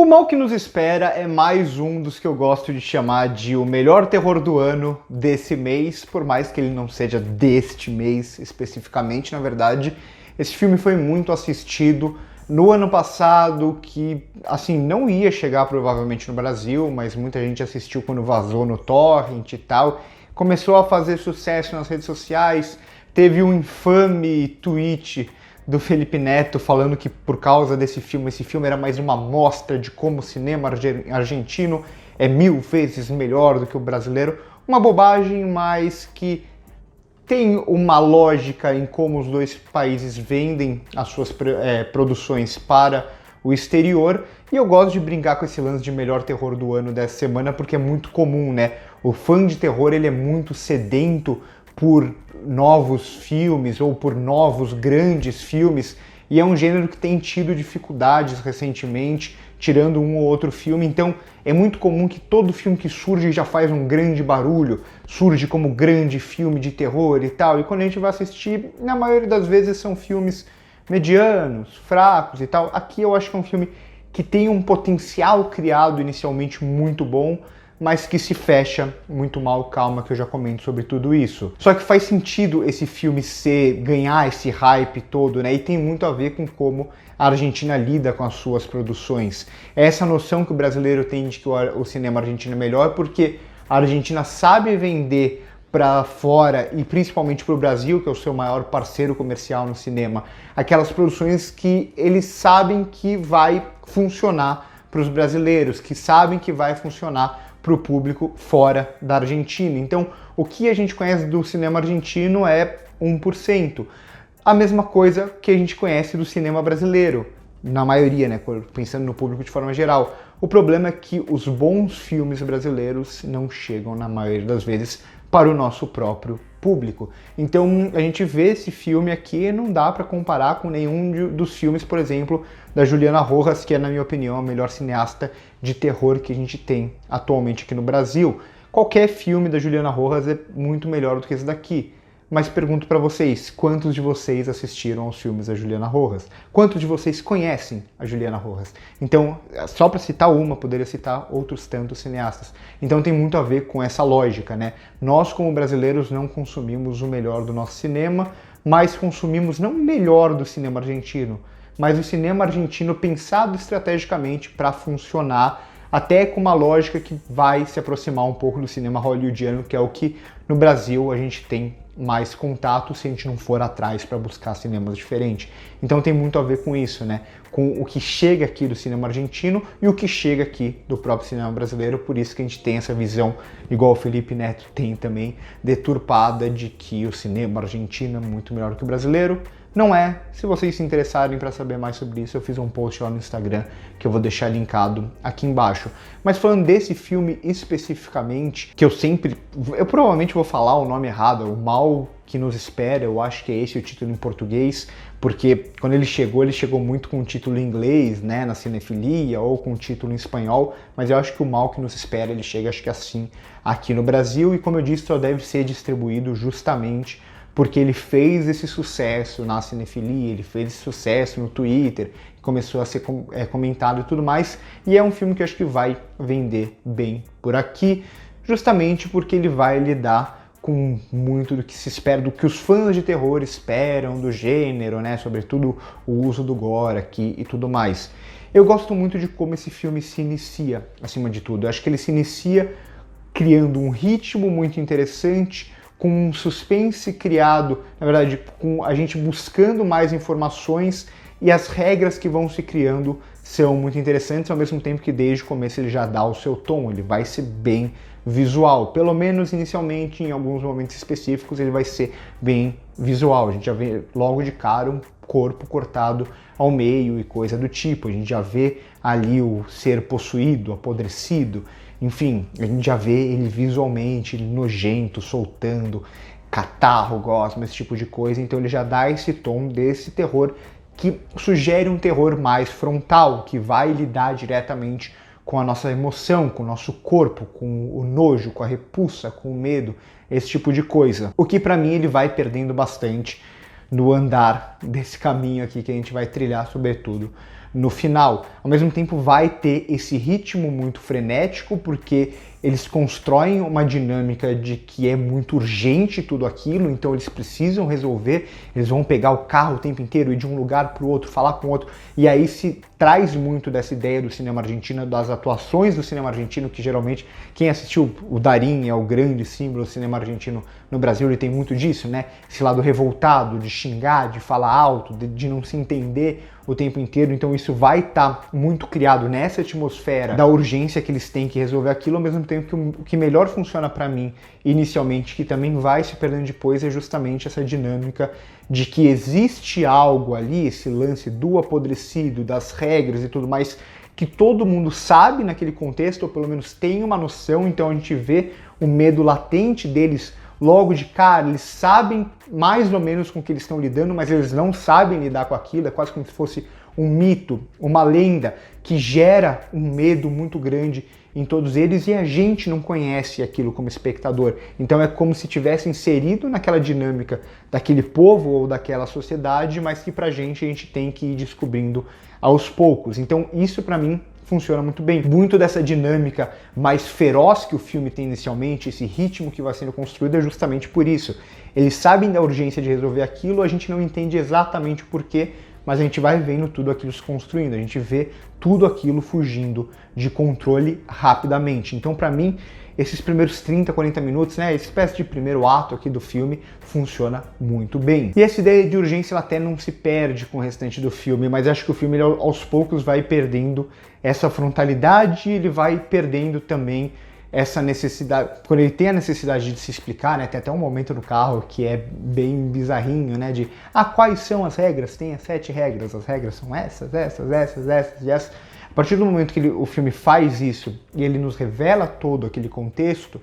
O Mal que Nos Espera é mais um dos que eu gosto de chamar de o melhor terror do ano desse mês, por mais que ele não seja deste mês especificamente, na verdade. Esse filme foi muito assistido no ano passado, que assim não ia chegar provavelmente no Brasil, mas muita gente assistiu quando vazou no torrent e tal. Começou a fazer sucesso nas redes sociais, teve um infame tweet do Felipe Neto falando que por causa desse filme, esse filme era mais uma amostra de como o cinema argentino é 1000 vezes melhor do que o brasileiro. Uma bobagem, mas que tem uma lógica em como os dois países vendem as suas produções para o exterior, e eu gosto de brincar com esse lance de melhor terror do ano dessa semana, porque é muito comum, né? O fã de terror, ele é muito sedento por novos filmes ou por novos grandes filmes, e é um gênero que tem tido dificuldades recentemente, tirando um ou outro filme. Então é muito comum que todo filme que surge já faz um grande barulho, surge como grande filme de terror e tal, e quando a gente vai assistir, na maioria das vezes são filmes medianos, fracos e tal. Aqui eu acho que é um filme que tem um potencial criado inicialmente muito bom, mas que se fecha muito mal. Calma que eu já comento sobre tudo isso. Só que faz sentido esse filme ganhar esse hype todo, né? E tem muito a ver com como a Argentina lida com as suas produções. É essa noção que o brasileiro tem de que o cinema argentino é melhor, porque a Argentina sabe vender para fora e principalmente para o Brasil, que é o seu maior parceiro comercial no cinema, aquelas produções que eles sabem que vai funcionar para os brasileiros, que sabem que vai funcionar para o público fora da Argentina. Então, o que a gente conhece do cinema argentino é 1%. A mesma coisa que a gente conhece do cinema brasileiro, na maioria, né, pensando no público de forma geral. O problema é que os bons filmes brasileiros não chegam, na maioria das vezes, para o nosso próprio público. Então a gente vê esse filme aqui e não dá para comparar com nenhum dos filmes, por exemplo, da Juliana Rojas, que é, na minha opinião, a melhor cineasta de terror que a gente tem atualmente aqui no Brasil. Qualquer filme da Juliana Rojas é muito melhor do que esse daqui. Mas pergunto para vocês, quantos de vocês assistiram aos filmes da Juliana Rojas? Quantos de vocês conhecem a Juliana Rojas? Então, só para citar uma, poderia citar outros tantos cineastas. Então tem muito a ver com essa lógica, né? Nós, como brasileiros, não consumimos o melhor do nosso cinema, mas consumimos não o melhor do cinema argentino, mas o cinema argentino pensado estrategicamente para funcionar, até com uma lógica que vai se aproximar um pouco do cinema hollywoodiano, que é o que no Brasil a gente tem mais contato se a gente não for atrás para buscar cinemas diferentes. Então tem muito a ver com isso, né? Com o que chega aqui do cinema argentino e o que chega aqui do próprio cinema brasileiro. Por isso que a gente tem essa visão, igual o Felipe Neto tem também, deturpada de que o cinema argentino é muito melhor que o brasileiro. Não é. Se vocês se interessarem para saber mais sobre isso, eu fiz um post lá no Instagram que eu vou deixar linkado aqui embaixo. Mas falando desse filme especificamente, que eu provavelmente vou falar o nome errado, O Mal que Nos Espera, eu acho que é esse o título em português, porque quando ele chegou muito com o título em inglês, né, na cinefilia, ou com o título em espanhol, mas eu acho que O Mal que Nos Espera, ele chega, acho que assim, aqui no Brasil, e como eu disse, só deve ser distribuído justamente porque ele fez esse sucesso na cinefilia, ele fez esse sucesso no Twitter, começou a ser comentado e tudo mais, e é um filme que eu acho que vai vender bem por aqui, justamente porque ele vai lidar com muito do que se espera, do que os fãs de terror esperam do gênero, né, sobretudo o uso do gore aqui e tudo mais. Eu gosto muito de como esse filme se inicia, acima de tudo. Eu acho que ele se inicia criando um ritmo muito interessante, com um suspense criado, na verdade, com a gente buscando mais informações, e as regras que vão se criando são muito interessantes, ao mesmo tempo que desde o começo ele já dá o seu tom, ele vai ser bem visual, pelo menos inicialmente, em alguns momentos específicos ele vai ser bem visual. A gente já vê logo de cara um corpo cortado ao meio e coisa do tipo, a gente já vê ali o ser possuído, apodrecido. Enfim, a gente já vê ele visualmente nojento, soltando, catarro, gosma, esse tipo de coisa. Então ele já dá esse tom desse terror que sugere um terror mais frontal, que vai lidar diretamente com a nossa emoção, com o nosso corpo, com o nojo, com a repulsa, com o medo, esse tipo de coisa. O que pra mim ele vai perdendo bastante no andar desse caminho aqui que a gente vai trilhar, sobretudo no final. Ao mesmo tempo vai ter esse ritmo muito frenético, porque eles constroem uma dinâmica de que é muito urgente tudo aquilo, então eles precisam resolver, eles vão pegar o carro o tempo inteiro, ir de um lugar para o outro, falar com o outro, e aí se traz muito dessa ideia do cinema argentino, das atuações do cinema argentino, que geralmente quem assistiu o Darín é o grande símbolo do cinema argentino no Brasil, ele tem muito disso, né? Esse lado revoltado, de xingar, de falar alto, de não se entender o tempo inteiro, então isso vai estar muito criado nessa atmosfera da urgência que eles têm que resolver aquilo, ao mesmo tempo que o que melhor funciona para mim inicialmente, que também vai se perdendo depois, é justamente essa dinâmica de que existe algo ali, esse lance do apodrecido, das regras e tudo mais, que todo mundo sabe naquele contexto, ou pelo menos tem uma noção, então a gente vê o medo latente deles logo de cara, eles sabem mais ou menos com o que eles estão lidando, mas eles não sabem lidar com aquilo, é quase como se fosse um mito, uma lenda que gera um medo muito grande em todos eles e a gente não conhece aquilo como espectador. Então é como se tivesse inserido naquela dinâmica daquele povo ou daquela sociedade, mas que pra gente a gente tem que ir descobrindo aos poucos. Então isso pra mim funciona muito bem. Muito dessa dinâmica mais feroz que o filme tem inicialmente, esse ritmo que vai sendo construído é justamente por isso. Eles sabem da urgência de resolver aquilo, a gente não entende exatamente o porquê, mas a gente vai vendo tudo aquilo se construindo, a gente vê tudo aquilo fugindo de controle rapidamente. Então, para mim, esses primeiros 30, 40 minutos, né, essa espécie de primeiro ato aqui do filme, funciona muito bem. E essa ideia de urgência ela até não se perde com o restante do filme, mas acho que o filme ele, aos poucos vai perdendo essa frontalidade, ele vai perdendo também essa necessidade, quando ele tem a necessidade de se explicar, né, tem até um momento no carro que é bem bizarrinho, né, de, quais são as regras? Tem as 7 regras, as regras são essas, essas. A partir do momento que o filme faz isso e ele nos revela todo aquele contexto,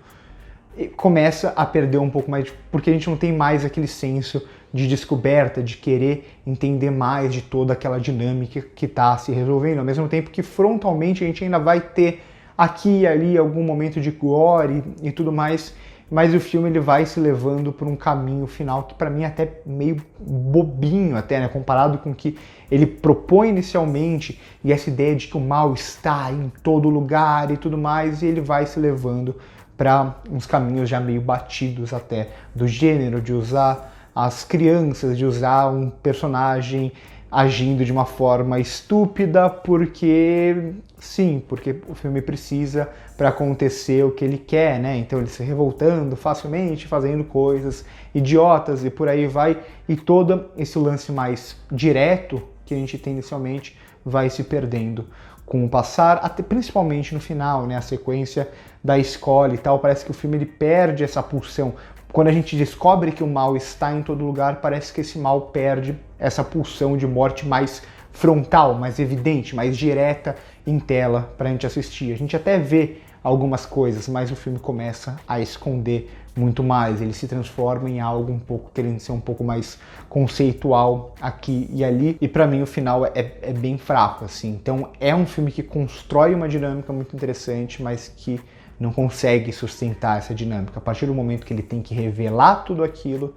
começa a perder um pouco mais, porque a gente não tem mais aquele senso de descoberta, de querer entender mais de toda aquela dinâmica que está se resolvendo, ao mesmo tempo que frontalmente a gente ainda vai ter aqui e ali algum momento de gore e tudo mais, mas o filme ele vai se levando por um caminho final que para mim é até meio bobinho até, né, comparado com o que ele propõe inicialmente, e essa ideia de que o mal está em todo lugar e tudo mais, e ele vai se levando para uns caminhos já meio batidos até, do gênero, de usar as crianças, de usar um personagem agindo de uma forma estúpida porque sim, porque o filme precisa para acontecer o que ele quer, né? Então ele se revoltando facilmente, fazendo coisas idiotas e por aí vai, e todo esse lance mais direto que a gente tem inicialmente vai se perdendo com o passar, até principalmente no final, né? A sequência da escola e tal, parece que o filme ele perde essa pulsão. Quando a gente descobre que o mal está em todo lugar, parece que esse mal perde essa pulsão de morte mais frontal, mais evidente, mais direta em tela para a gente assistir. A gente até vê algumas coisas, mas o filme começa a esconder muito mais. Ele se transforma em algo um pouco, querendo ser um pouco mais conceitual aqui e ali. E para mim o final é bem fraco, assim. Então é um filme que constrói uma dinâmica muito interessante, mas que não consegue sustentar essa dinâmica. A partir do momento que ele tem que revelar tudo aquilo,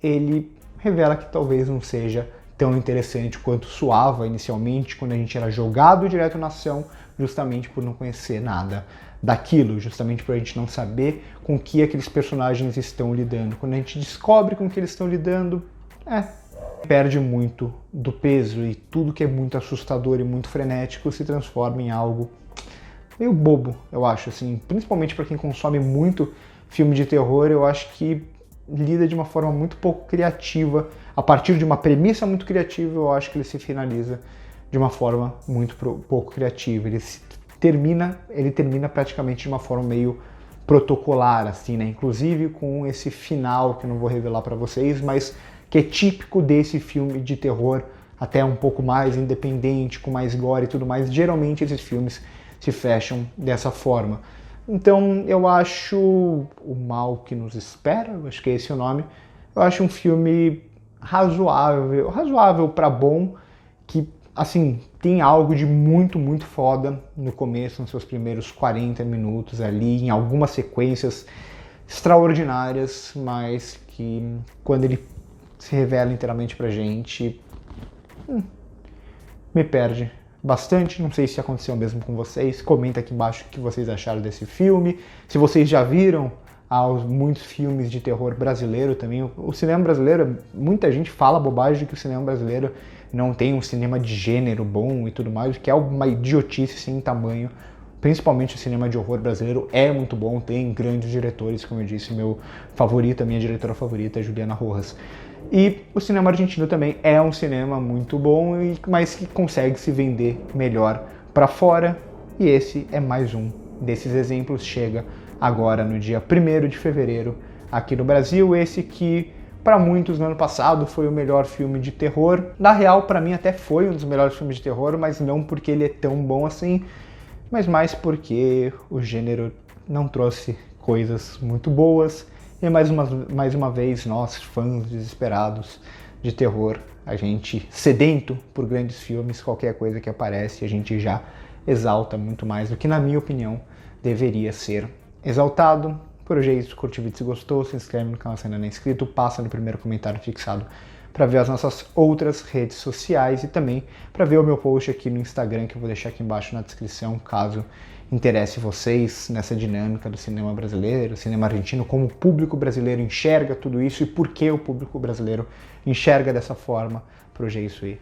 ele revela que talvez não seja tão interessante quanto soava inicialmente, quando a gente era jogado direto na ação, justamente por não conhecer nada daquilo, justamente por a gente não saber com que aqueles personagens estão lidando. Quando a gente descobre com que eles estão lidando, perde muito do peso, e tudo que é muito assustador e muito frenético se transforma em algo meio bobo, eu acho, assim, principalmente para quem consome muito filme de terror. Eu acho que lida de uma forma muito pouco criativa, a partir de uma premissa muito criativa. Eu acho que ele se finaliza de uma forma muito pouco criativa, ele termina praticamente de uma forma meio protocolar, assim, né, inclusive com esse final que eu não vou revelar para vocês, mas que é típico desse filme de terror, até um pouco mais independente, com mais gore e tudo mais. Geralmente esses filmes se fecham dessa forma. Então eu acho O Mal que Nos Espera, acho que é esse o nome, eu acho um filme razoável para bom, que assim, tem algo de muito, muito foda no começo, nos seus primeiros 40 minutos ali, em algumas sequências extraordinárias, mas que quando ele se revela inteiramente pra gente, me perde bastante. Não sei se aconteceu mesmo com vocês. Comenta aqui embaixo o que vocês acharam desse filme. Se vocês já viram muitos filmes de terror brasileiro também. O cinema brasileiro, muita gente fala bobagem de que o cinema brasileiro não tem um cinema de gênero bom e tudo mais, o que é uma idiotice sem tamanho. Principalmente o cinema de horror brasileiro é muito bom, tem grandes diretores, como eu disse, meu favorito, a minha diretora favorita é Juliana Rojas. E o cinema argentino também é um cinema muito bom, mas que consegue se vender melhor para fora. E esse é mais um desses exemplos. Chega agora no dia 1º de fevereiro aqui no Brasil. Esse que para muitos no ano passado foi o melhor filme de terror. Na real, para mim até foi um dos melhores filmes de terror, mas não porque ele é tão bom assim, mas mais porque o gênero não trouxe coisas muito boas. E mais uma vez, nós, fãs desesperados de terror, a gente sedento por grandes filmes, qualquer coisa que aparece, a gente já exalta muito mais do que, na minha opinião, deveria ser exaltado. Por hoje é isso, curte o vídeo se gostou, se inscreve no canal se ainda não é inscrito, passa no primeiro comentário fixado para ver as nossas outras redes sociais e também para ver o meu post aqui no Instagram, que eu vou deixar aqui embaixo na descrição, caso interesse vocês nessa dinâmica do cinema brasileiro, cinema argentino, como o público brasileiro enxerga tudo isso e por que o público brasileiro enxerga dessa forma. Por hoje é isso aí.